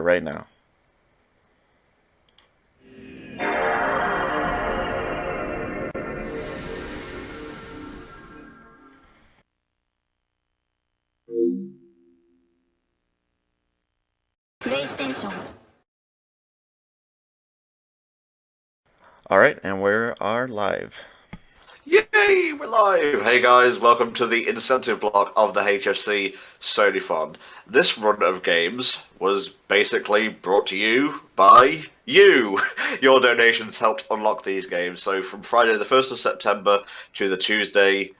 right now. PlayStation. Alright, and we are live. Yay, we're live! Hey guys, welcome to the incentive block of the HFC Sonython. This run of games was basically brought to you by you! Your donations helped unlock these games. So from Friday the 1st of September to the Tuesday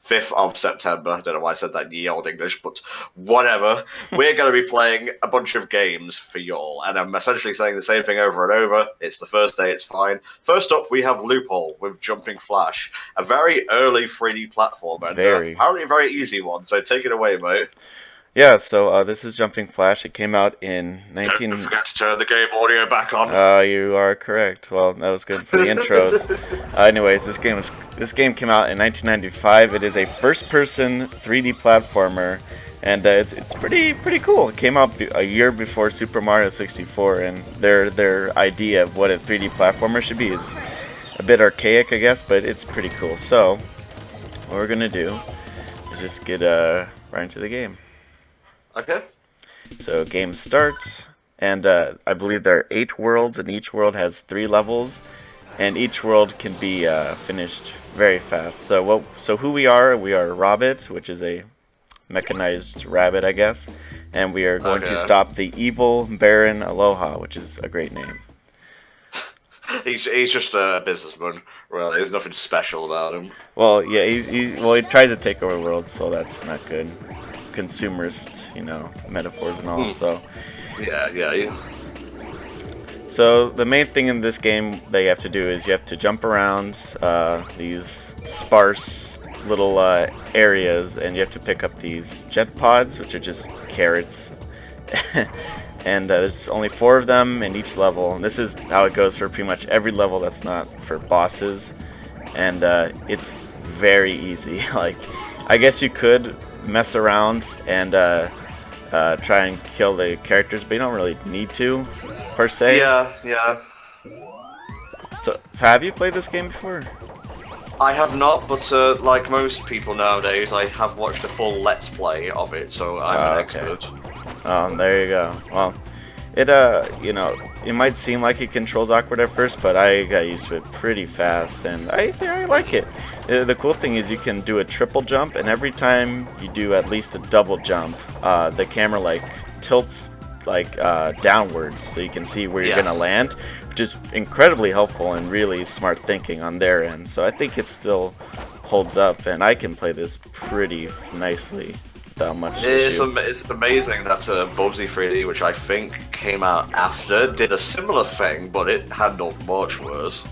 5th of September, I don't know why I said that in ye old English, but whatever, we're going to be playing a bunch of games for y'all, and I'm essentially saying the same thing over and over. It's the first day, it's fine. First up, we have Loophole with Jumping Flash, a very early 3D platformer, and apparently a very easy one, so take it away, mate. Yeah, so this is Jumping Flash. It came out in 19... Don't forget to turn the game audio back on. You are correct. Well, that was good for the intros. Anyways, this game came out in 1995. It is a first-person 3D platformer, and it's pretty cool. It came out a year before Super Mario 64, and their idea of what a 3D platformer should be is a bit archaic, I guess, but it's pretty cool. So, what we're gonna do is just get right into the game. Okay. So game starts, and I believe there are 8 worlds, and each world has 3 levels, and each world can be finished very fast. So who we are Rabbit, which is a mechanized rabbit, I guess, and we are going to stop the evil Baron Aloha, which is a great name. He's just a businessman, really. There's nothing special about him. Well, yeah, he tries to take over worlds, so that's not good. Consumerist, metaphors and all. So yeah. So the main thing in this game that you have to do is you have to jump around these sparse little areas, and you have to pick up these jet pods, which are just carrots. And there's only 4 of them in each level. And this is how it goes for pretty much every level that's not for bosses. And it's very easy. Like, I guess you could mess around and try and kill the characters, but you don't really need to, per se. Yeah. So have you played this game before? I have not, but like most people nowadays, I have watched a full Let's Play of it, so I'm an expert. Oh, there you go. Well, it it might seem like it controls awkward at first, but I got used to it pretty fast, and I like it. The cool thing is you can do a triple jump, and every time you do at least a double jump, the camera tilts downwards, so you can see where you're gonna land, which is incredibly helpful and really smart thinking on their end. So I think it still holds up, and I can play this pretty nicely without much issue. It's amazing that Bubsy 3D, which I think came out after, did a similar thing, but it handled much worse.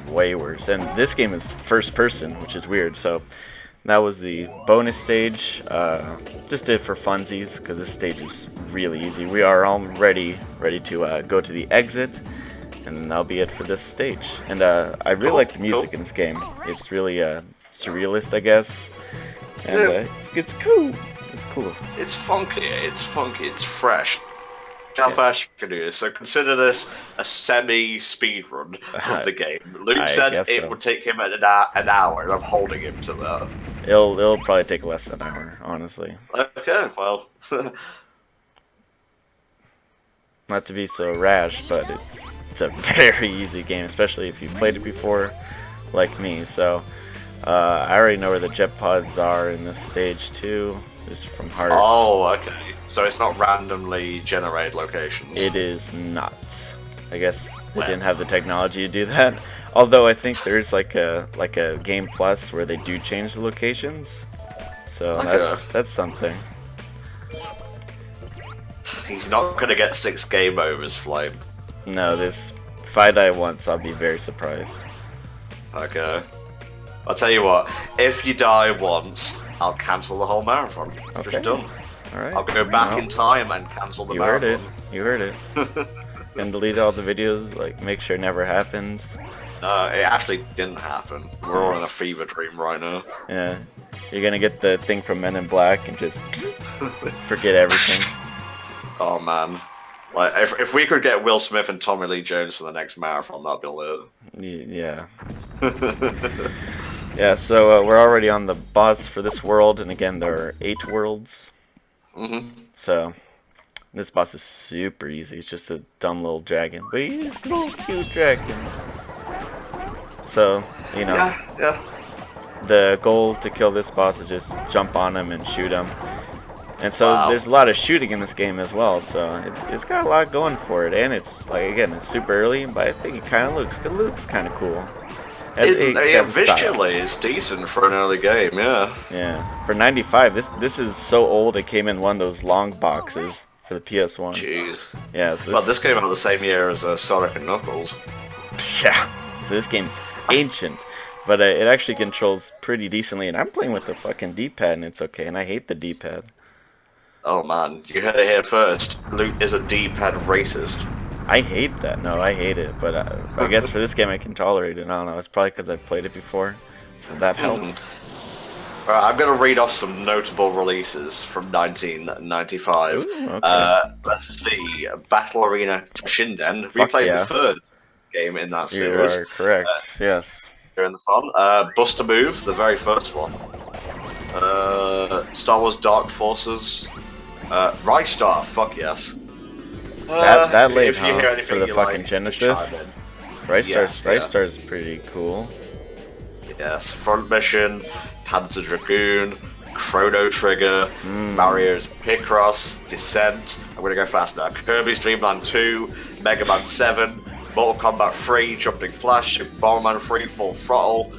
Way worse. And this game is first person, which is weird. So that was the bonus stage. Just did it for funsies, because this stage is really easy. We are all ready to go to the exit, and that'll be it for this stage. And I really like the music in this game. It's really surrealist, I guess. And it's cool. It's cool. It's funky, it's fresh. How fast you can do this. So consider this a semi-speedrun of the game. Luke said it would take him an hour, and I'm holding him to that. It'll probably take less than an hour, honestly. Okay, well. Not to be so rash, but it's a very easy game, especially if you played it before, like me. So I already know where the jet pods are in this stage too, just from heart. Oh, okay. So it's not randomly generated locations. It is not. I guess they didn't have the technology to do that. Although I think there's like a Game Plus where they do change the locations. So that's something. He's not gonna get 6 game overs, Flame. No, if I die once, I'll be very surprised. Okay. I'll tell you what, if you die once, I'll cancel the whole marathon. Okay. Just done. Alright. I'll go back in time and cancel the marathon. You heard it. And delete all the videos, make sure it never happens. No, it actually didn't happen. We're all in a fever dream right now. Yeah. You're gonna get the thing from Men in Black and just forget everything. Oh man. Like, if we could get Will Smith and Tommy Lee Jones for the next marathon, that'd be lit. Yeah. Yeah, so we're already on the boss for this world, and again, there are 8 worlds. So, this boss is super easy. It's just a dumb little dragon. But he's a little cute dragon. So, you know, Yeah. the goal to kill this boss is just jump on him and shoot him. And so Wow. there's a lot of shooting in this game as well, so it's got a lot going for it. And it's, like, again, it's super early, but I think it looks kind of cool. Visually, it's decent for an early game, yeah. Yeah. For 95, this is so old it came in one of those long boxes for the PS1. Jeez. Yeah. So Well, this came out the same year as Sonic and Knuckles. Yeah. So this game's ancient, but it actually controls pretty decently. And I'm playing with the fucking D-pad, and it's okay. And I hate the D-pad. Oh man, you heard it here first. Luke is a D-pad racist. I hate that. No, I hate it. But I guess for this game I can tolerate it. I don't know. It's probably because I've played it before, so that helps. Alright, I'm going to read off some notable releases from 1995. Ooh, okay. Let's see. Battle Arena Shinden. We Fuck played yeah. the third game in that You series. are correct. Yes. During the fun. Buster Move, the very first one. Star Wars Dark Forces. Rystar, fuck yes. That laid if you hear huh, anything for the you fucking like, Genesis. chime in. Rystar's Yes, yeah. pretty cool. Yes, Front Mission, Panzer Dragoon, Chrono Trigger, Mario's Picross, Descent. I'm gonna go fast now. Kirby's Dream Land 2, Mega Man 7, Mortal Kombat 3, Jumping Flash, Bomberman 3, Full Throttle,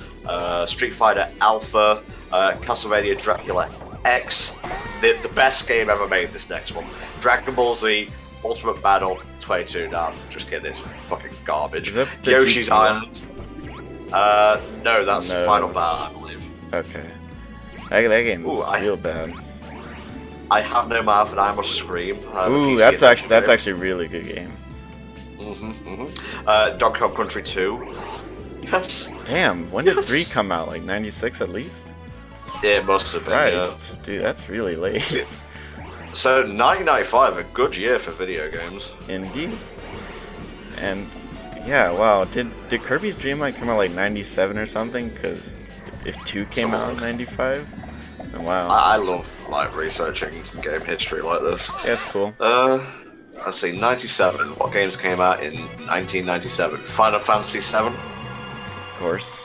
Street Fighter Alpha, Castlevania Dracula X. The best game ever made. This next one, Dragon Ball Z Ultimate Battle 22. Now, just kidding. It's fucking garbage. Is that the Yoshi's GT Island. No, that's No. Final Battle, I believe. Okay. That game is Ooh, real bad. I have no mouth and I must scream. Ooh, that's actually a really good game. Donkey Kong Country 2. Yes. Damn, when did Yes. 3 come out? Like 96 at least? Yeah, it must have been. Yeah. Christ. Dude, that's really late. So 1995, a good year for video games. Indeed. And yeah, wow. Did Kirby's Dream Land come out like 97 or something? Because if 2 came out in 95, then wow. I love like researching game history like this. Yeah, it's cool. Let's see, 97. What games came out in 1997? Final Fantasy 7, Of course.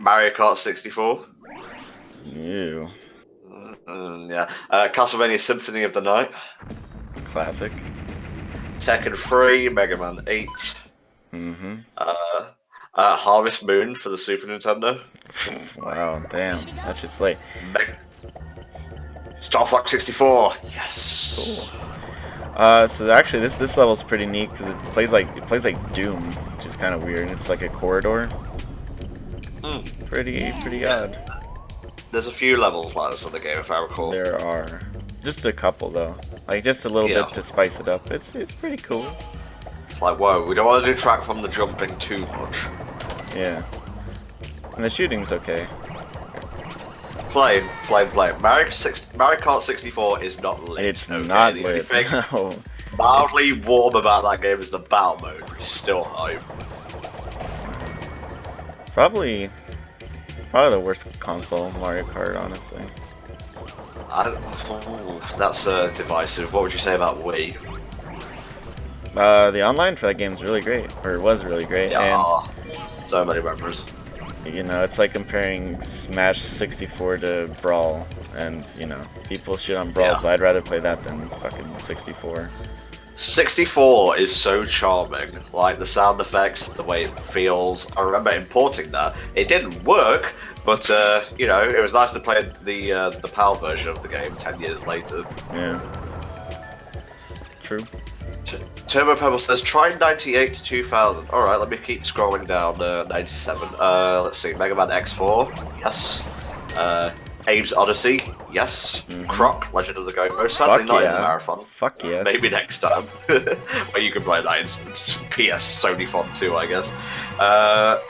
Mario Kart 64. Ew. Yeah. Castlevania Symphony of the Night. Classic. Tekken 3, Mega Man 8. Mm-hmm. Harvest Moon for the Super Nintendo. Wow, damn. That shit's late. Star Fox 64. Yes. Cool. So actually, this level's pretty neat because it plays like Doom, which is kind of weird. It's like a corridor. Pretty odd. There's a few levels like this in the game, if I recall. There are just a couple though, like just a little bit to spice it up. It's pretty cool. Like, whoa, we don't want to detract from the jumping too much. Yeah. And the shooting's okay. Play. Mario Kart 64 is not lit. It's okay? not The lit. only thing No. mildly warm about that game is the battle mode, which is still hype. Probably the worst console Mario Kart, honestly. That's divisive. What would you say about Wii? The online for that game is really great, or it was really great, Yeah, so many memories. and you know it's like comparing Smash 64 to Brawl, and you know people shit on Brawl, but I'd rather play that than fucking 64. 64 is so charming, like the sound effects, the way it feels. I remember importing that. It didn't work, but you know, it was nice to play the PAL version of the game 10 years later. Yeah. True. Turbo Pebble says, try 98 to 2000. Alright, let me keep scrolling down 97. Let's see, Mega Man X4, yes. Abe's Odyssey, yes. Croc, Legend of the Go-Go, sadly not in the marathon. Fuck yes. Maybe next time. Where you can play that in PS Sonython too, I guess.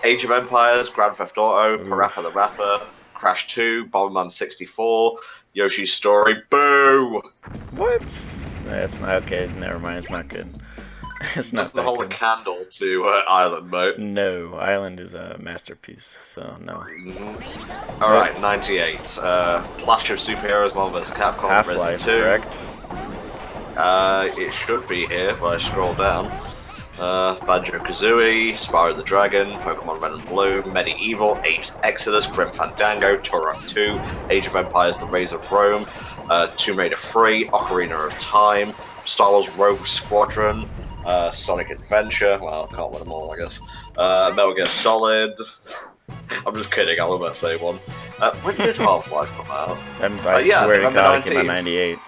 Age of Empires, Grand Theft Auto, Parappa the Rapper, Crash 2, Bomberman 64, Yoshi's Story, boo! What? That's not okay. Never mind. It's not good. It's not Doesn't that hold a good. candle to Island mode. No, Island is a masterpiece. So no. Alright, 98. Clash of Superheroes Marvel vs. Capcom Resident Half-Life, 2. correct? It should be here, but I scroll down. Banjo-Kazooie, Spyro the Dragon, Pokemon Red and Blue, Medieval, Apes Exodus, Grim Fandango, Turok 2, Age of Empires, The Rise of Rome, Tomb Raider 3, Ocarina of Time, Star Wars Rogue Squadron, Sonic Adventure, well, I can't win them all, I guess. Metal Gear Solid. I'm just kidding, I'll never say one. When did Half-Life come out? I swear to November God, it came out 19th. 98.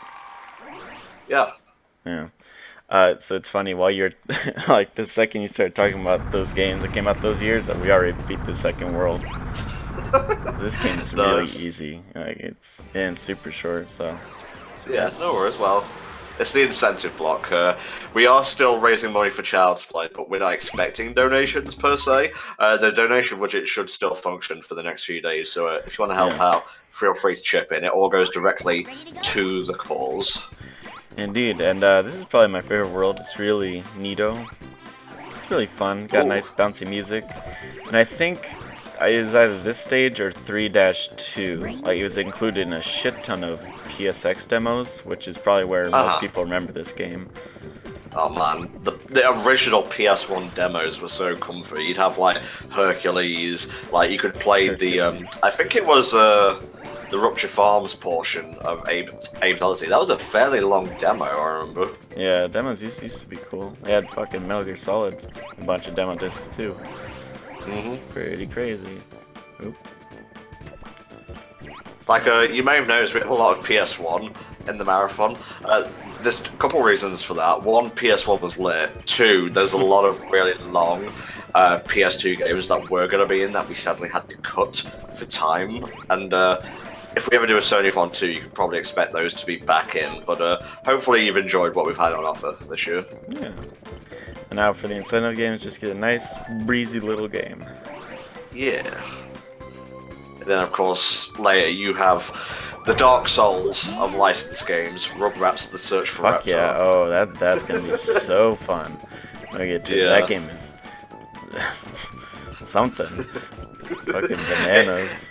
Yeah. Yeah. So it's funny, while you're, like, the second you start talking about those games that came out those years, we already beat the second world. This game's really easy. Like, it's super short, so. Yeah, no worries. Well, it's the incentive block. We are still raising money for Child's Play, but we're not expecting donations per se. The donation budget should still function for the next few days, so if you want to help out, feel free to chip in. It all goes directly to the cause. Indeed, and this is probably my favorite world. It's really neato. It's really fun. Got nice bouncy music, and I think it was either this stage or 3-2. Like, it was included in a shit ton of PSX demos, which is probably where most people remember this game. Oh man, the original PS1 demos were so comfy. You'd have like Hercules, like you could play the I think it was the Rupture Farms portion of Abe's Odyssey. That was a fairly long demo, I remember. Yeah, demos used to be cool. They had fucking Metal Gear Solid, a bunch of demo discs too. Pretty crazy. Oop. Like, you may have noticed we have a lot of PS1 in the marathon. There's a couple reasons for that. One, PS1 was lit. Two, there's a lot of really long PS2 games that were going to be in that we sadly had to cut for time. And if we ever do a Sonython 2, you can probably expect those to be back in. But hopefully you've enjoyed what we've had on offer this year. Yeah. And now for the incentive games, just get a nice, breezy little game. Yeah. And then, of course, later you have the Dark Souls of licensed games, Rugrats: The Search for Raptor. Fuck yeah! Oh, that's gonna be so fun. That game is something. It's fucking bananas.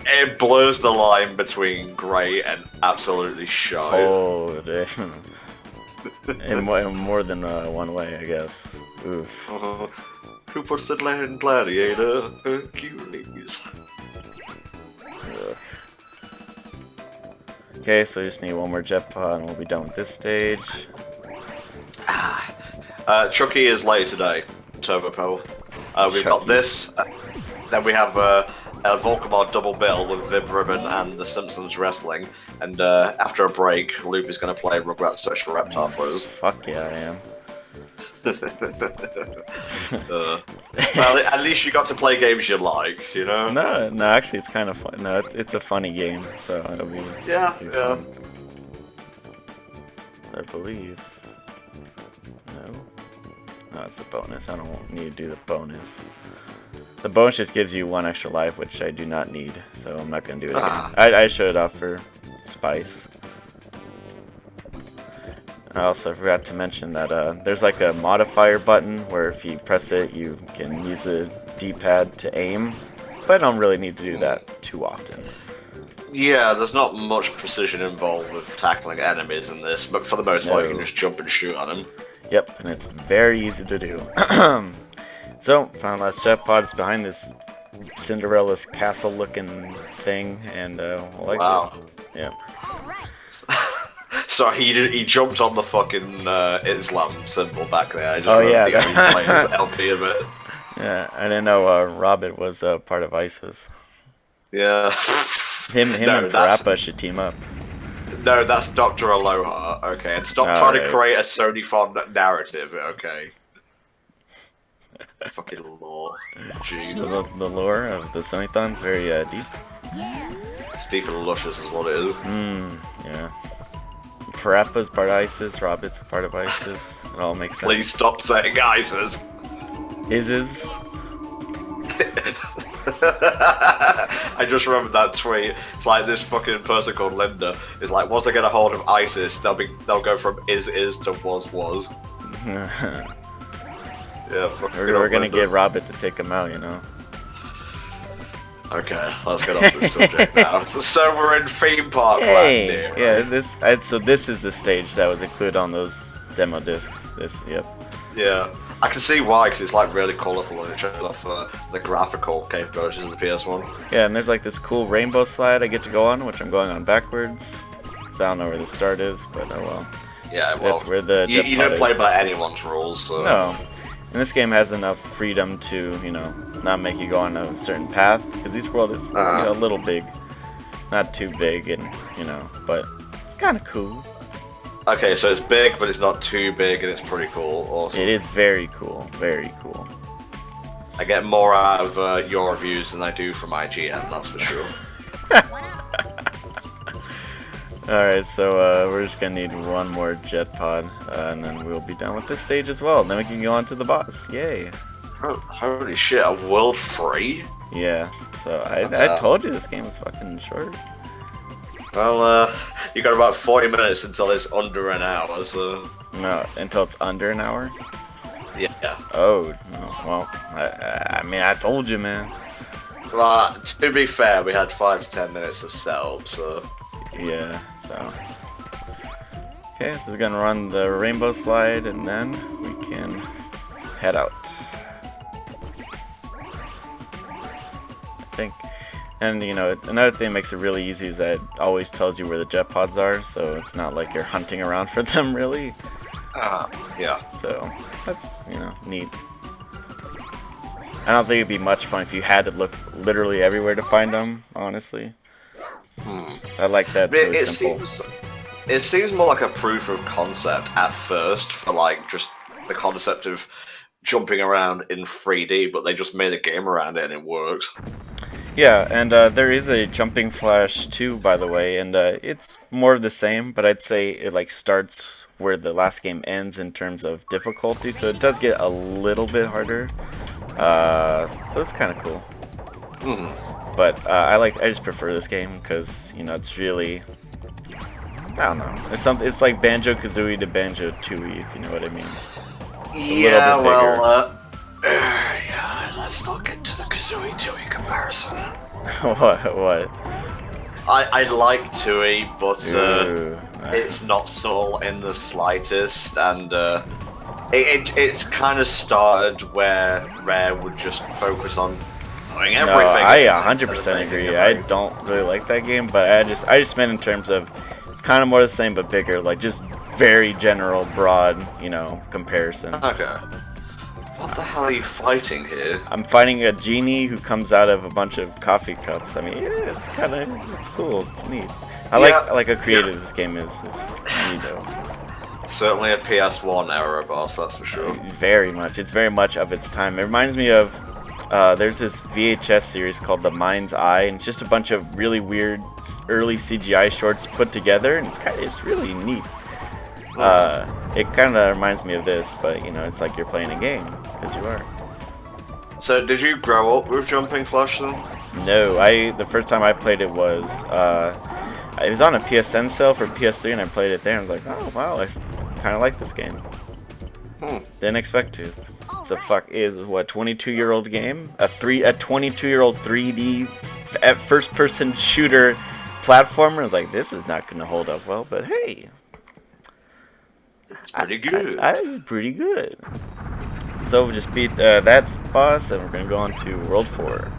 It blurs the line between great and absolutely shy. Oh, in more than one way, I guess. Oof. Who puts the land gladiator? Hercules. Okay, so we just need one more jet pod and we'll be done with this stage. Chucky is late today, Turbo Power. We've got this, then we have a Volcamar double bill with Vib Ribbon and The Simpsons Wrestling, and after a break, Loop is going to play Rugrats Search for Reptar for us. Fuck yeah, I am. Well, at least you got to play games you like, you know? No, actually, it's kind of fun. No, it's a funny game, so it'll be fun. I believe. No, it's a bonus. I don't need to do the bonus. The bonus just gives you one extra life, which I do not need, so I'm not gonna do it again. I showed it off for Spice. I also forgot to mention that there's like a modifier button where if you press it, you can use the D-pad to aim, but I don't really need to do that too often. Yeah, there's not much precision involved with tackling enemies in this, but for the most part, you can just jump and shoot on them. Yep, and it's very easy to do. So, final last jet pod is behind this Cinderella's castle-looking thing, and Wow. it. Yeah. Sorry, he jumped on the fucking Islam symbol back there. I just playing his LP a bit. Yeah, I didn't know Robert was part of ISIS. Yeah. Him and Parappa should team up. No, that's Dr. Aloha, okay? And stop trying to create a Sonython narrative, okay? Fucking lore. Jeez. The lore of the Sonython's very deep. It's deep and luscious is what it is. Yeah. Parappa's part of ISIS, Robert's a part of ISIS. It all makes sense. Please stop saying ISIS. I just remembered that tweet. It's like this fucking person called Linda is like, once they get a hold of ISIS, they'll go from is to was. Yeah, we're gonna get Robert to take him out, you know. Okay, let's get off this subject now. So we're in theme park land here, right? Yeah, so this is the stage that was included on those demo discs. Yep. Yeah, I can see why, because it's like really colourful and it shows off the graphical capabilities of the PS1. Yeah, and there's like this cool rainbow slide I get to go on, which I'm going on backwards. So I don't know where the start is, but oh well. Yeah, so well, that's where the you don't play by anyone's rules, so... No. And this game has enough freedom to, you know, not make you go on a certain path, because this world is you know, a little big. Not too big, and, you know, but it's kind of cool. Okay, so it's big, but it's not too big, and it's pretty cool. Awesome. It is very cool, very cool. I get more out of your reviews than I do from IGN, that's for sure. Alright, so we're just gonna need one more jet pod, and then we'll be done with this stage as well. And then we can go on to the boss. Yay! Holy shit, a world free? Yeah, so I told you this game was fucking short. Well, you got about 40 minutes until it's under an hour, so... No, until it's under an hour? Yeah. Oh, no, well, I mean, I told you, man. Well, to be fair, we had 5 to 10 minutes of setup, so... Yeah, so... Okay, so we're gonna run the rainbow slide, and then we can head out. I think. And, you know, another thing that makes it really easy is that it always tells you where the jet pods are, so it's not like you're hunting around for them, really. Yeah. So, that's, you know, neat. I don't think it'd be much fun if you had to look literally everywhere to find them, honestly. I like that. It's really simple. It seems more like a proof of concept at first for, like, just the concept of jumping around in 3D, but they just made a game around it and it works. Yeah, and there is a Jumping Flash 2, by the way, and it's more of the same, but I'd say it like starts where the last game ends in terms of difficulty, so it does get a little bit harder. So it's kind of cool. But I just prefer this game because, you know, it's really, I don't know. There's something. It's like Banjo-Kazooie to Banjo-Tooie, if you know what I mean. Yeah, well, yeah, let's not get to the Kazooie-Tooie comparison. What? I like Tooie, but Ooh, it's not subtle in the slightest, and it's kind of started where Rare would just focus on doing everything. No, I 100% agree. I don't really like that game, but I just meant in terms of it's kind of more the same but bigger, like just very general, broad, you know, comparison. Okay. What the hell are you fighting here? I'm fighting a genie who comes out of a bunch of coffee cups. I mean, yeah, it's cool. It's neat. I like how creative this game is. It's neat though. Certainly a PS1 era boss, that's for sure. Very much. It's very much of its time. It reminds me of there's this VHS series called The Mind's Eye, and it's just a bunch of really weird early CGI shorts put together, and it's really neat. It kind of reminds me of this, but you know, it's like you're playing a game, because you are. So, did you grow up with Jumping Flash then? No, the first time I played it was on a PSN sale for PS3, and I played it there, and I was like, oh wow, I kind of like this game. Didn't expect to. It's a 22-year-old game, a 22-year-old 3D first-person shooter platformer. I was like, this is not going to hold up well, but hey. It's pretty good. It's pretty good. So we just beat that boss, and we're gonna go on to World 4.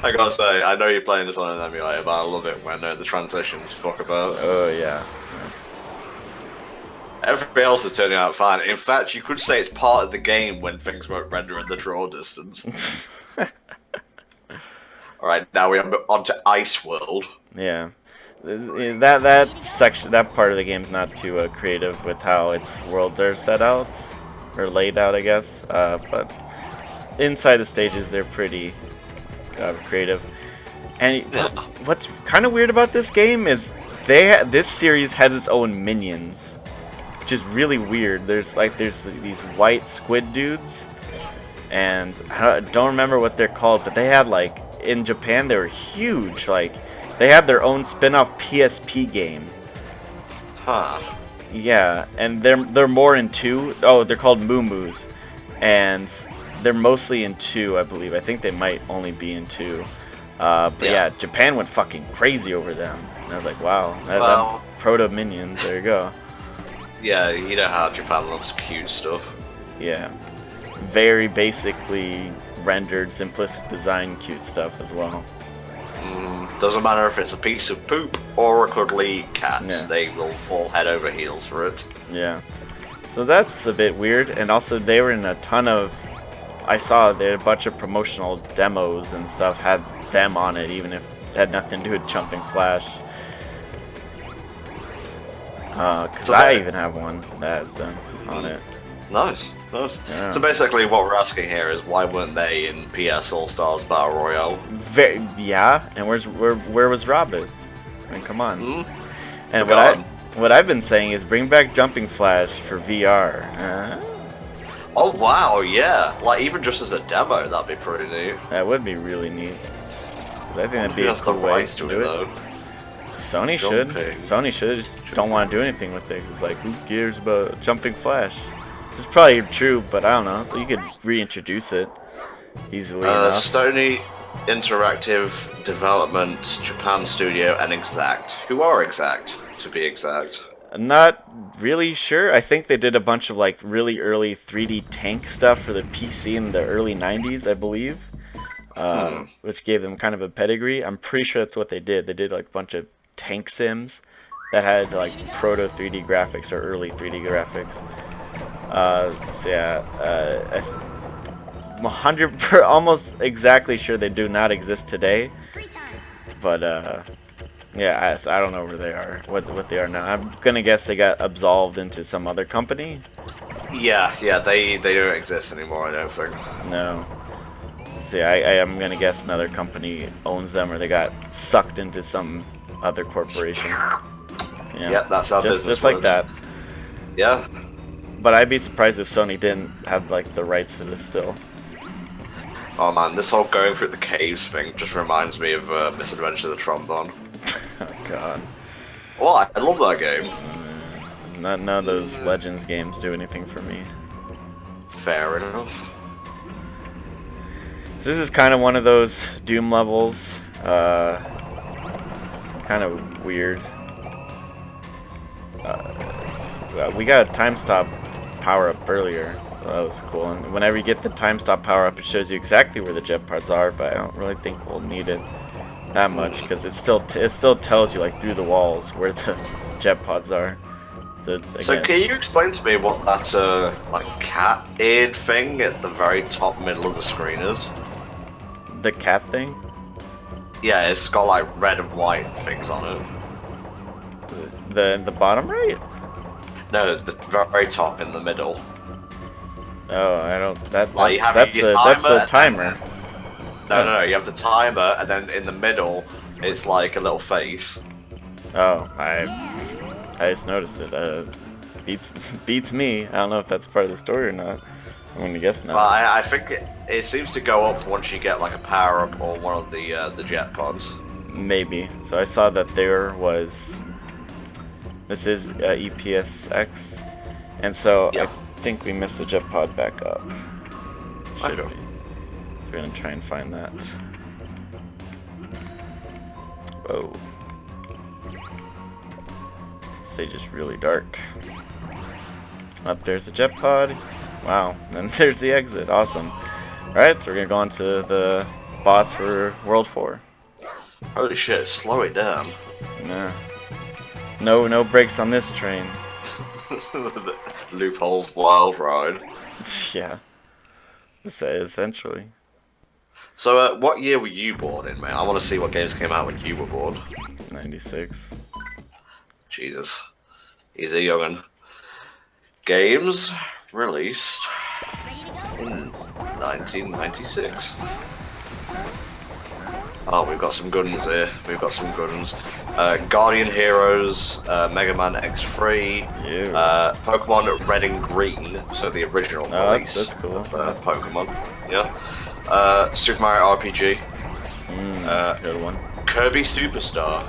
I gotta say, I know you're playing this on an emulator, but I love it when the transitions fuck about. Oh yeah. Everything else is turning out fine. In fact, you could say it's part of the game when things won't render in the draw distance. All right, now we're on to Ice World. Yeah. That part of the game's not too creative with how its worlds are set out or laid out, I guess. But inside the stages, they're pretty creative. And what's kind of weird about this game is this series has its own minions, which is really weird. There's these white squid dudes, and I don't remember what they're called, but they have like in Japan they were huge. Like they had their own spin-off PSP game. Huh. Yeah, and they're more in 2. Oh, they're called Moo-Moos, and they're mostly in 2, I believe. I think they might only be in 2. But yeah, Japan went fucking crazy over them. And I was like, wow, that Proto Minions, there you go. Yeah, you know how Japan loves cute stuff. Yeah, very basically rendered, simplistic design, cute stuff as well. Doesn't matter if it's a piece of poop or a cuddly cat, Yeah. they will fall head over heels for it. Yeah, so that's a bit weird. And also they were in a ton of, I saw they had a bunch of promotional demos and stuff had them on it, even if it had nothing to do with Jumping Flash. Because So I they- even have one that has them on it. Nice, nice. Yeah. So basically what we're asking here is why weren't they in PS All-Stars Battle Royale? Yeah, and where was Robin? I mean, come on. And Forgotten. what I've been saying is bring back Jumping Flash for VR. Oh wow, yeah. Like even just as a demo, that'd be pretty neat. That would be really neat. 'Cause I think that'd be a That's the cool way rights to to do it it. though. Sony should. Jumping. Sony should. Just don't want to do anything with it. It's like, who cares about Jumping Flash? It's probably true, but I don't know. So you could reintroduce it easily enough. Sony Interactive Development, Japan Studio, and Exact. Who are Exact, to be exact? Not really sure. I think they did a bunch of like really early 3D tank stuff for the PC in the early 90s, I believe, which gave them kind of a pedigree. I'm pretty sure that's what they did. They did like a bunch of tank sims that had like proto 3D graphics or early 3D graphics. So yeah, I'm 100 almost exactly sure they do not exist today, but yeah, so I don't know where they are, what they are now. I'm gonna guess they got absolved into some other company. Yeah, they don't exist anymore, I don't think. No. So yeah, I am gonna guess another company owns them, or they got sucked into some other corporation. Yeah, Yep, that's how business just like works. that. Yeah. But I'd be surprised if Sony didn't have like the rights to this still. Oh man, this whole going through the caves thing just reminds me of Misadventure of the Trombone. Oh god. Oh, I love that game. None of those Legends games do anything for me. Fair enough. So this is kind of one of those Doom levels. Kind of weird. We got a time stop power up earlier, so that was cool. And whenever you get the time stop power up, it shows you exactly where the jet pods are. But I don't really think we'll need it that much because it still tells you like through the walls where the jet pods are. So can you explain to me what that like cat-eared thing at the very top middle of the screen is? The cat thing? Yeah, it's got like red and white things on it. The bottom right? No, the very top in the middle. Oh, I don't. Like you have That's your a timer. timer. No, you have the timer, and then in the middle, it's like a little face. Oh, I just noticed it. Beats me. I don't know if that's part of the story or not. I'm gonna guess not. But I think it seems to go up once you get like a power up or one of the jet pods. Maybe. So I saw that there was. This is EPSX, and so Yeah. I think we missed the jet pod back up. Should Okay. be. We're gonna try and find that. Whoa. Stage is really dark. Up there's the jet pod. Wow. And there's the exit. Awesome. Alright, so we're gonna go on to the boss for World 4. Holy shit, slow it down. Nah. No brakes on this train. The Loopholes wild ride. Yeah. Essentially. So, what year were you born in, mate? I want to see what games came out when you were born. 96. Jesus. He's a young'un. Games released in 1996. Oh, we've got some good ones here. We've got some good ones. Guardian Heroes, Mega Man X3, Ew. Pokemon Red and Green, so the original Oh, release that's cool. of Pokemon. Yeah. Super Mario RPG. Good one. Kirby Superstar.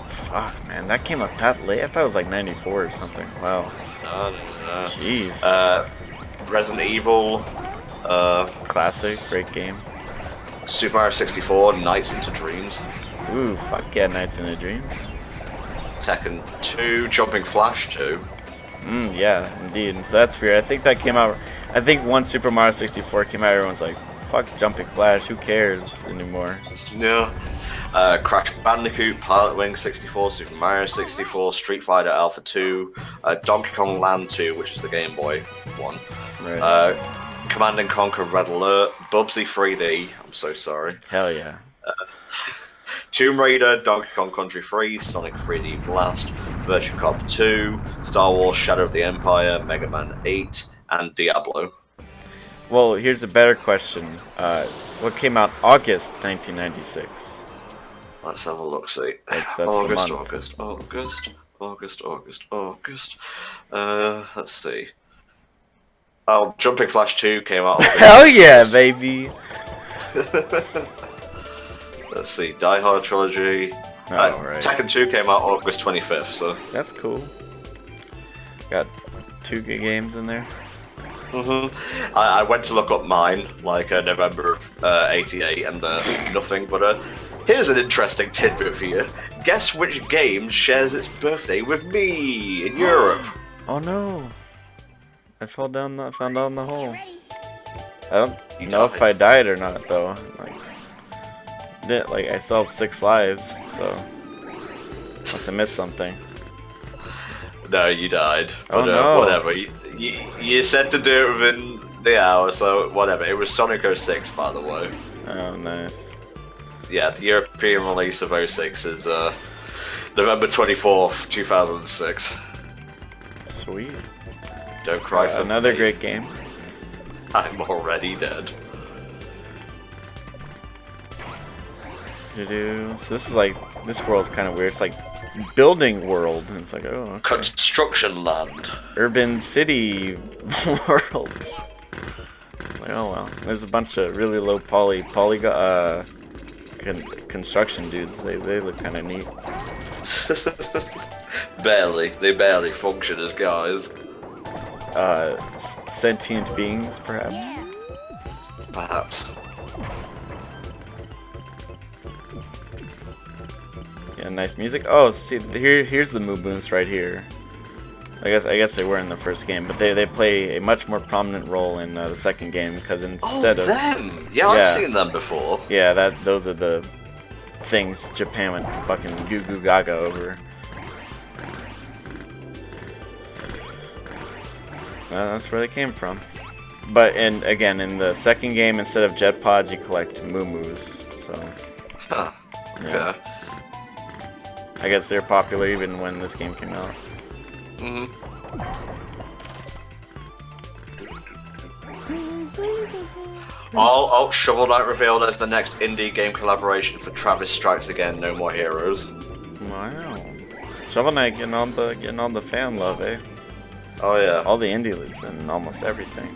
Fuck, man, that came out that late? I thought it was like 94 or something. Wow. Jeez. Resident Evil. Classic, great game. Super Mario 64, Nights into Dreams. Ooh, fuck yeah, Nights into Dreams. Tekken 2, Jumping Flash 2. Yeah, indeed. So that's weird. I think that came out. I think once Super Mario 64 came out, everyone's like, fuck Jumping Flash, who cares anymore? Yeah. Crash Bandicoot, Pilot Wing 64, Super Mario 64, Street Fighter Alpha 2, Donkey Kong Land 2, which is the Game Boy one. Right. Command and Conquer Red Alert, Bubsy 3D, I'm so sorry. Hell yeah. Tomb Raider, Donkey Kong Country 3, Sonic 3D Blast, Virtua Cop 2, Star Wars Shadow of the Empire, Mega Man 8, and Diablo. Well, here's a better question. What came out August 1996? Let's have a look, see. That's August. Let's see. Oh, Jumping Flash 2 came out. Hell yeah, baby! Let's see, Die Hard Trilogy. Right. Tekken 2 came out August 25th, so. That's cool. Got 2 good games in there. I went to look up mine, like November of 88, and nothing, but here's an interesting tidbit for you. Guess which game shares its birthday with me in Europe? Oh no! I fell down the hole. I don't know if I died or not though. I still have 6 lives, so unless I missed something. No, you died. But, no. Whatever. You said to do it within the hour, so whatever. It was Sonic 06, by the way. Oh, nice. Yeah, the European release of 06 is November 24th, 2006. Sweet. Don't cry for another me. great game. I'm already dead. So this is this world's kind of weird. It's like building world, and it's like, oh, okay. Construction land. Urban city worlds. Like, oh well, there's a bunch of really low polygon construction dudes. They look kind of neat. They barely function as guys. Sentient beings, perhaps. Perhaps. Yeah, nice music. Oh, see, here's the Moo Boons right here. I guess they were in the first game, but they play a much more prominent role in the second game because instead of them. Yeah, I've seen them before. Yeah, those are the things Japan went fucking goo goo gaga over. That's where they came from. But again, in the second game, instead of jet pods, you collect Moo Moos. So. Huh. Yeah. I guess they're popular even when this game came out. Shovel Knight revealed as the next indie game collaboration for Travis Strikes Again, No More Heroes. Wow. Shovel Knight getting all the fan love, eh? Oh yeah. All the indie leads and almost everything.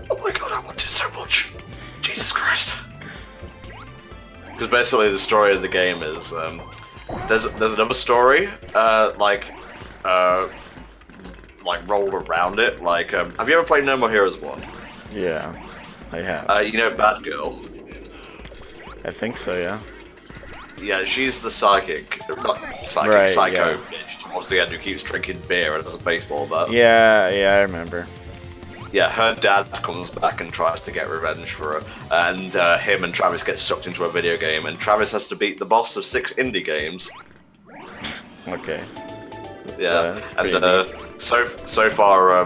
Oh my god, I want it so much. Jesus Christ. Because basically the story of the game is there's another story rolled around it. Have you ever played No More Heroes 1? Yeah, I have. You know Bad Girl? I think so, yeah. Yeah, she's the psycho bitch towards the end who keeps drinking beer and has a baseball bat. Yeah, I remember. Yeah, her dad comes back and tries to get revenge for her, and him and Travis get sucked into a video game, and Travis has to beat the boss of 6 indie games. Okay. Yeah, and so far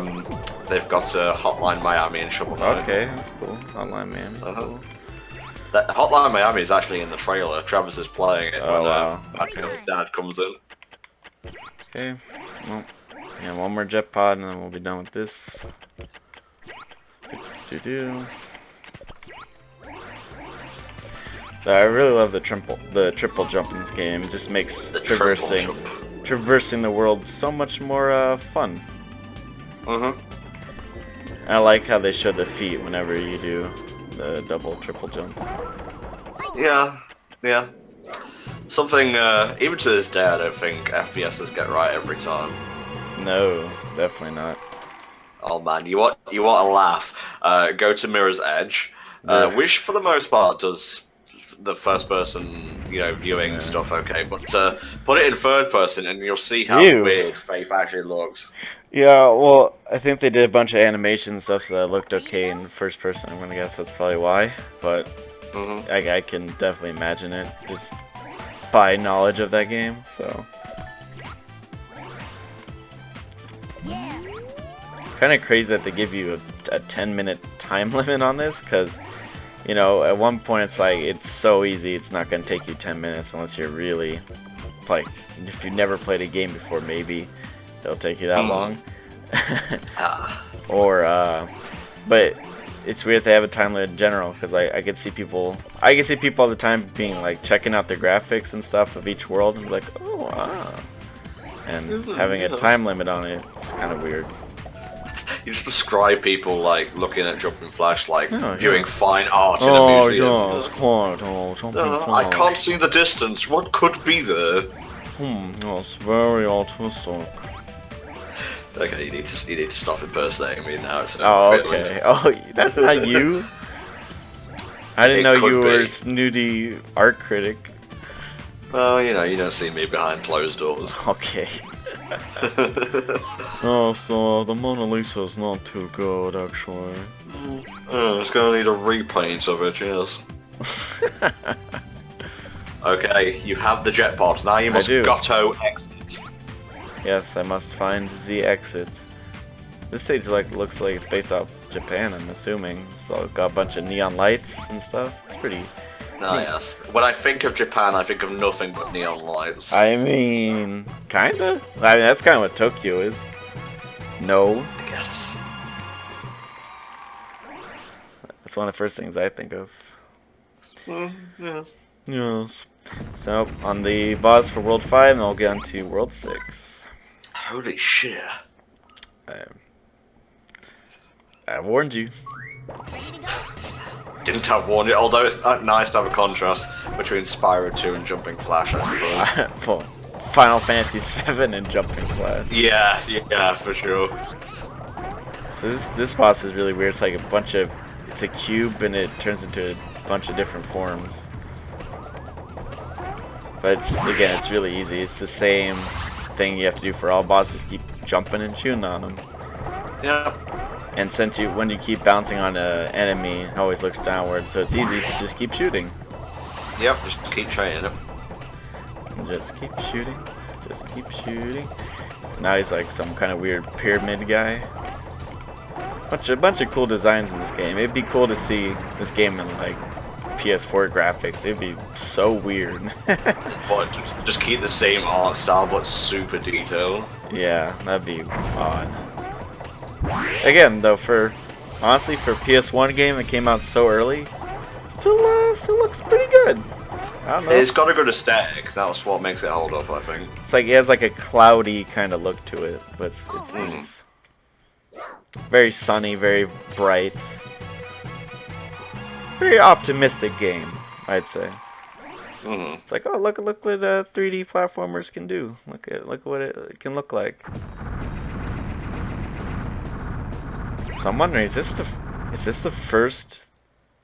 they've got Hotline Miami and Shovel Knight. Okay, that's cool. Hotline Miami. Cool. That Hotline Miami is actually in the trailer. Travis is playing it when wow. his dad comes in. Okay. Well, yeah, one more jet pod and then we'll be done with this. I really love the triple jump in this game. It just makes traversing the world so much more fun. And I like how they show the feet whenever you do the double, triple jump. Yeah, yeah. Something, even to this day, I don't think FPSs get right every time. No, definitely not. Oh man, you want a laugh? Go to Mirror's Edge, Ugh. which for the most part does the first person, viewing stuff okay, but put it in third person and you'll see how Ew. weird Faith actually looks. Yeah, well, I think they did a bunch of animation and stuff, so that looked okay in first person. I'm gonna guess that's probably why, but I can definitely imagine it just by knowledge of that game. So kind of crazy that they give you a 10-minute time limit on this, because at one point it's like it's so easy, it's not gonna take you 10 minutes unless you're really like, if you've never played a game before, maybe it'll take you that long. Or but it's weird they have a time limit in general, because I can see people all the time being like checking out the graphics and stuff of each world and be like, oh wow, and having a time limit on it is kind of weird. You just describe people like looking at Jumping Flash like viewing yeah. fine art in a museum. Oh, it's quite, Jumping Flash. I can't see the distance. What could be there? It's very autistic. Okay, you need to stop impersonating me now. Oh, okay. Oh, that's not you? I didn't know you were a snooty art critic. Well, you don't see me behind closed doors. Okay. Oh, so the Mona Lisa is not too good, actually. It's gonna need a repaint of it, yes. Okay, you have the jetpod. Now you must Goto exit. Yes, I must find the exit. This stage looks like it's based off Japan, I'm assuming. So it's got a bunch of neon lights and stuff. It's pretty. Oh, yes. When I think of Japan, I think of nothing but neon lights. I mean, kinda. I mean, that's kind of what Tokyo is. No. I guess. That's one of the first things I think of. Yes. Yes. So, on the boss for World 5, and we'll get on to World 6. Holy shit. I warned you. Didn't have warned you, although it's nice to have a contrast between Spyro 2 and Jumping Flash, I suppose. Well, Final Fantasy 7 and Jumping Flash. Yeah, for sure. So this boss is really weird. It's like it's a cube and it turns into a bunch of different forms. But it's really easy. It's the same thing you have to do for all bosses. Keep jumping and shooting on them. Yeah. And when you keep bouncing on an enemy, it always looks downward, so it's easy to just keep shooting. Yep, just keep trying it. Just keep shooting. Just keep shooting. Now he's like some kind of weird pyramid guy. A bunch of cool designs in this game. It'd be cool to see this game in like PS4 graphics. It'd be so weird. But just keep the same art style, but super detailed. Yeah, that'd be odd. Again, though, honestly, for a PS1 game that came out so early, still looks pretty good. I don't know. It's got a good aesthetic. That's what makes it hold up, I think. It's like it has like a cloudy kind of look to it, but it's nice. Very sunny, very bright, very optimistic game, I'd say. It's like, oh, look what 3D platformers can do. Look what it can look like. So I'm wondering, is this the first?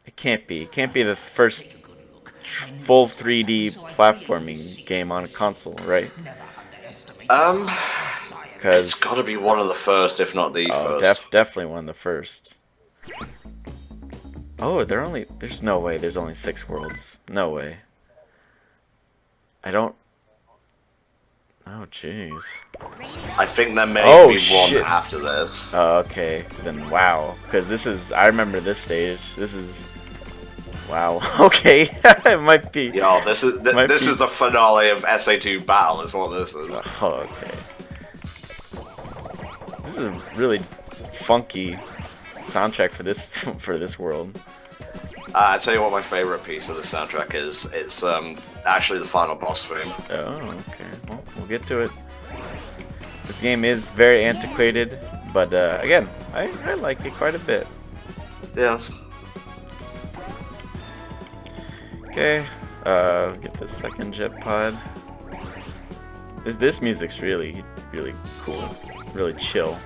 It can't be. It can't be the first full 3D platforming game on a console, right? It's got to be one of the first, if not the first. Definitely one of the first. Oh, there's no way. There's only 6 worlds. No way. Oh, jeez. I think there may be one after this. Oh, okay. Then wow. Because I remember this stage. This is... Wow. Okay. It might be... Yo, this is the finale of SA2 Battle is what this is. Oh, okay. This is a really funky soundtrack for this world. I tell you what my favorite piece of the soundtrack is. It's actually the final boss theme. Oh, okay. Well, we'll get to it. This game is very antiquated, but again, I like it quite a bit. Yes. Okay, get the second jet pod. This music's really cool, really chill.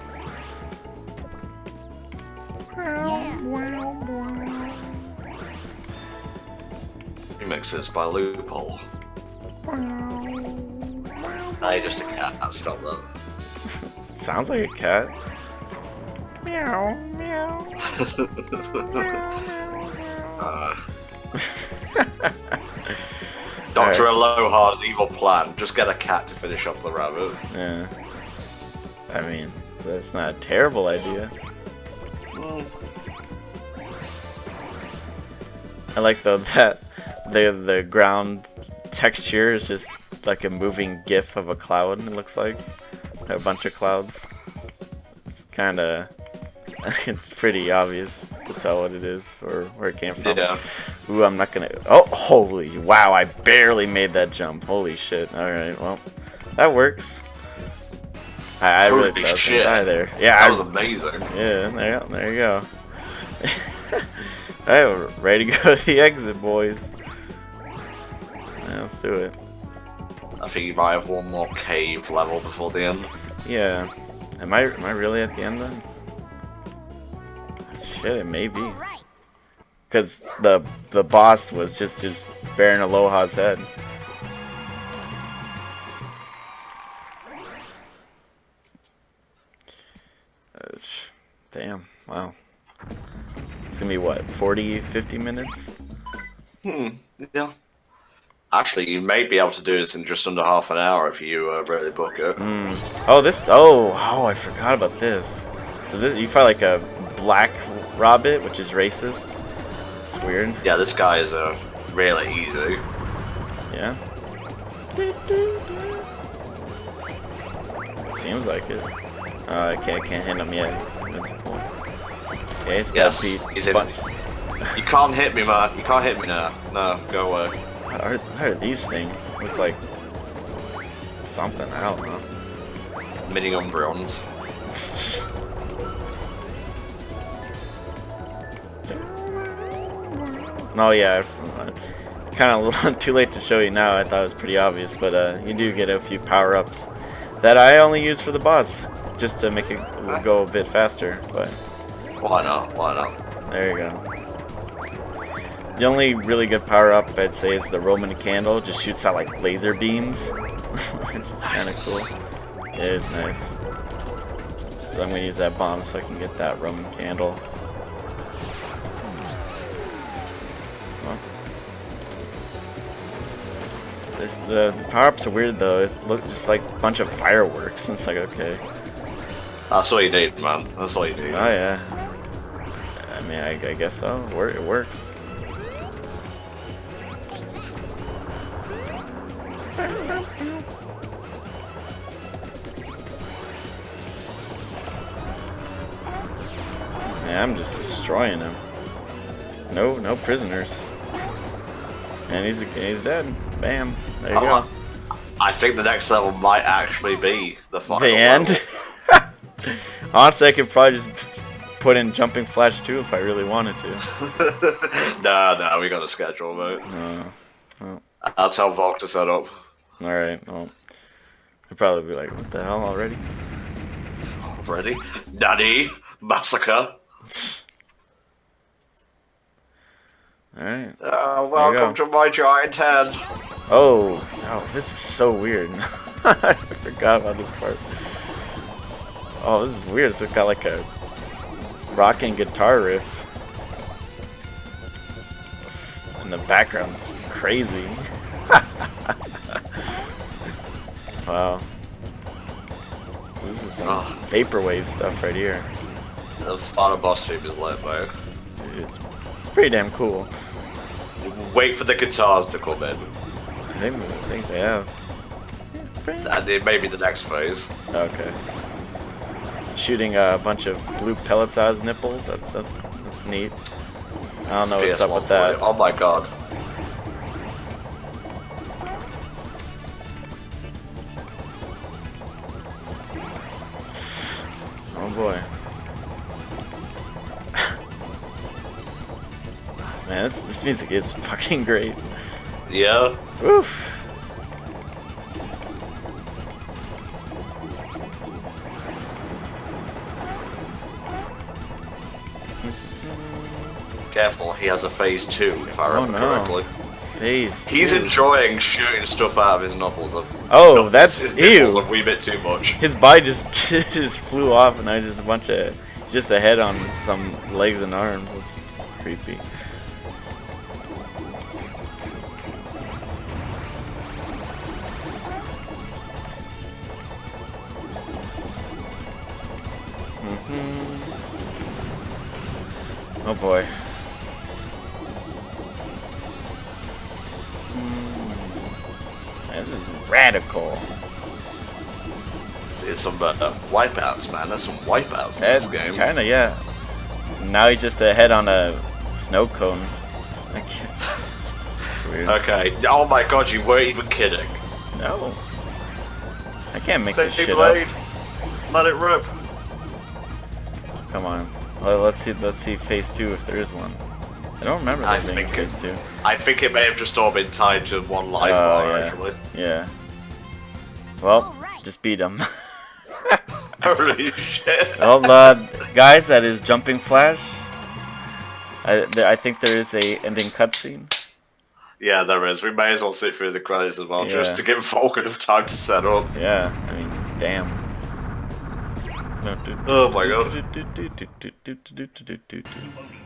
Remixes by Loophole. Hey, just a cat. Stop that. Sounds like a cat. Meow, meow. Dr. Aloha's evil plan. Just get a cat to finish off the rabbit. Yeah. I mean, that's not a terrible idea. I like though that the ground texture is just like a moving GIF of a cloud. It looks like a bunch of clouds. It's kind of it's pretty obvious to tell what it is or where it came from. Yeah. Ooh, I'm not gonna. Oh, holy wow! I barely made that jump. Holy shit! All right, well, that works. I really thought I was gonna die there. Yeah, that was amazing. Yeah, there you go. Alright, we're ready to go to the exit, boys. Yeah, let's do it. I think you might have one more cave level before the end. Yeah. Am I really at the end then? Shit, it may be. Because the boss was just Baron Aloha's head. Damn, wow. It's gonna be what, 40, 50 minutes? Yeah. Actually, you may be able to do this in just under half an hour if you really book it. Oh, I forgot about this. So this, you fight like a black rabbit, which is racist. It's weird. Yeah, this guy is really easy. Yeah. Seems like it. I can't hit him yet. It's invincible. Okay, he's got beat. He's in. You can't hit me, man. You can't hit me now. No, go away. What are these things? Look like something. I don't know. Mini Umbreons. No, yeah. Kind of a little too late to show you now. I thought it was pretty obvious, but you do get a few power-ups that I only use for the boss, just to make it go a bit faster. But why not? Why not? There you go. The only really good power-up I'd say is the Roman candle. Just shoots out like laser beams, which is kind of cool. It is nice. So I'm gonna use that bomb so I can get that Roman candle. The power-ups are weird though. It looks just like a bunch of fireworks. And it's like, okay. That's all you need, man. That's all you need. Oh yeah. I mean, I guess so. It works. Yeah, I'm just destroying him. No prisoners. And he's dead. Bam. There you go. I think the next level might actually be the final The end? Honestly, I could probably just put in Jumping Flash 2 if I really wanted to. No, we got a schedule, mate. Well. I'll tell Volk to set up. Alright, well. He'll probably be like, what the hell, already? Already? Nani? Massacre? Alright. Welcome to my giant head. Oh, this is so weird. I forgot about this part. Oh, this is weird. It's got like a rocking guitar riff. And the background's crazy. Wow. This is some vaporwave stuff right here. The final boss theme is lit, mate. It's pretty damn cool. Wait for the guitars to come in. I think they have. And it may be the next phase. Okay. Shooting a bunch of blue pellets out of his nipples. That's neat. I don't know what's up with that. Oh my god. Oh boy. Man, this music is fucking great. Yeah. Oof. Careful, he has a phase 2, if I remember correctly. Phase 2. He's enjoying shooting stuff out of his knuckles. Oh, that's his nipples ew. a wee bit too much. His body just just flew off, and now just a bunch of just a head on some legs and arms. That's creepy. Oh boy. This is radical. It's some wipeouts, man. There's some wipeouts in this game. Kinda, yeah. Now he's just a head on a snow cone. It's weird. Okay. Oh my god, you weren't even kidding. No. I can't make this Hey, shit Blade. up. Let it rip. Come on. Well, let's see phase 2 if there is one. I don't remember there being a phase 2. I think it may have just all been tied to one live bar, actually. Yeah. Well, just beat him. Holy shit. Well, guys, that is Jumping Flash. I think there is a ending cutscene. Yeah, there is. We may as well sit through the credits as well, just to give Falcon enough time to set up. Yeah, I mean, damn. Oh my god. You've only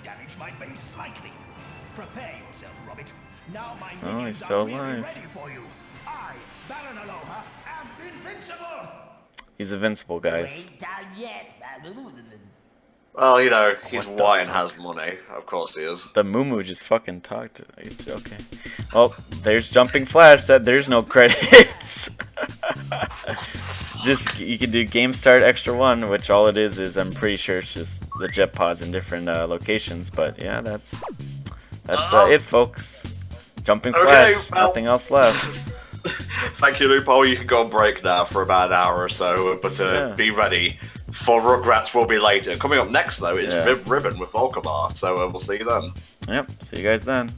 damaged my base slightly. Prepare yourself, Robert. Now my minions he's still are really alive. ready for you. I, Baron Aloha, am invincible. He's invincible, guys. Ain't done yet. Well, you know, he's What the white and fuck? has money. Of course he is. The Moo just fucking talked. Okay. Well, there's Jumping Flash. There's no credits. Just you can do Game Start Extra 1, which all it is I'm pretty sure it's just the jet pods in different locations. But yeah, that's it, folks. Jumping Flash. Well, Nothing else left. Thank you, Lupo. You can go on break now for about an hour or so, but be ready for Rugrats will be later. Coming up next, though, is Ribbon with Volkamar, so we'll see you then. Yep. See you guys then.